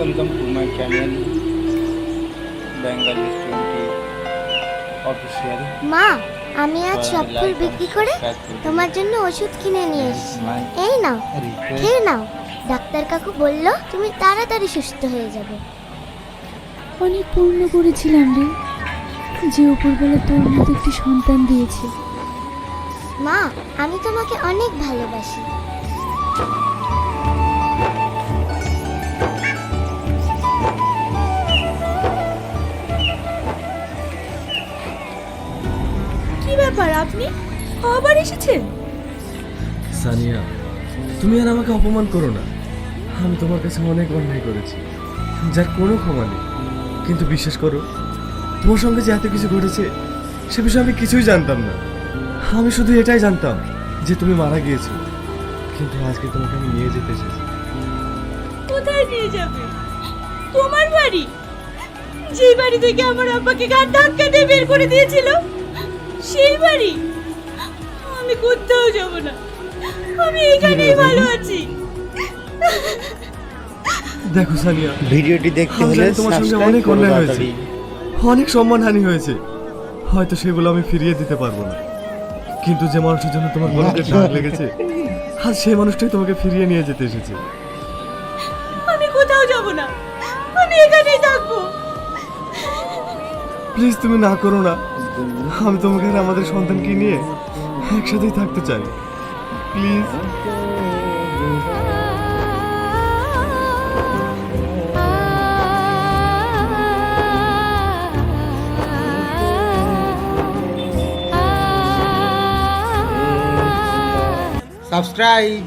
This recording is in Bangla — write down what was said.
Welcome to my channel Bengal S20 Official. মা, আমি আজ সব ফুল বিক্রি করে তোমার জন্য ওষুধ কিনে নিয়ে এসেছি। এই নাও, খেয়ে নাও। ডাক্তার কাকু বলল তুমি তাড়াতাড়ি সুস্থ হয়ে যাবে। অনেক পূর্ণ করেছিলাম রে, যে উপরবেলা তোর মতো একটি সন্তান দিয়েছে। মা, আমি তোমাকে অনেক ভালোবাসি। কি ব্যাপার, আপনি আবার এসেছেন? সানিয়া, তুমি আর আমাকে অপমান করো না। আমি তোমার কাছে অনেক অন্যায় করেছি, যার কোনো ক্ষমা নেই। কিন্তু বিশ্বাস করো, তোমার সঙ্গে যে এত কিছু ঘটেছে সে বিষয়ে আমি কিছুই জানতাম না। আমি শুধু এটাই জানতাম যে তুমি মারা গিয়েছো। কিন্তু আজকে তোমাকে আমি নিয়ে যেতে এসেছি। কোথায় নিয়ে যাবে? তোমার বাড়ি? যে বাড়ি থেকে আমার আব্বাকে ঘাট ধাক্কা দিয়ে বের করে দিয়েছিল, সেই বাড়ি? আমি কোথাও যাব না, আমি এখানেই ভালো আছি। দেখো সানিয়া, ভিডিওটি দেখতে আমি হলে জানি তোমার সঙ্গে সাবস্ক্রাইব অনেক করো অন্যায় হয়েছে, তাড়াতাড়ি। অনেক সম্মানহানি হয়েছে। হয়তো সেগুলো আমি ফিরিয়ে দিতে পারবো না, কিন্তু যে মানুষের জন্য তোমার গলাতে দাগ লেগেছে, আজ সেই মানুষটাই তোমাকে ফিরিয়ে নিয়ে যেতে এসেছে। আমি কোথাও যাব না, আমি এখানেই থাকবো। প্লিজ তুমি না করো না। আমি তোমাকে আর আমাদের সন্তানকে নিয়ে একসাথেই থাকতে চাই, প্লিজ। সাবস্ক্রাইব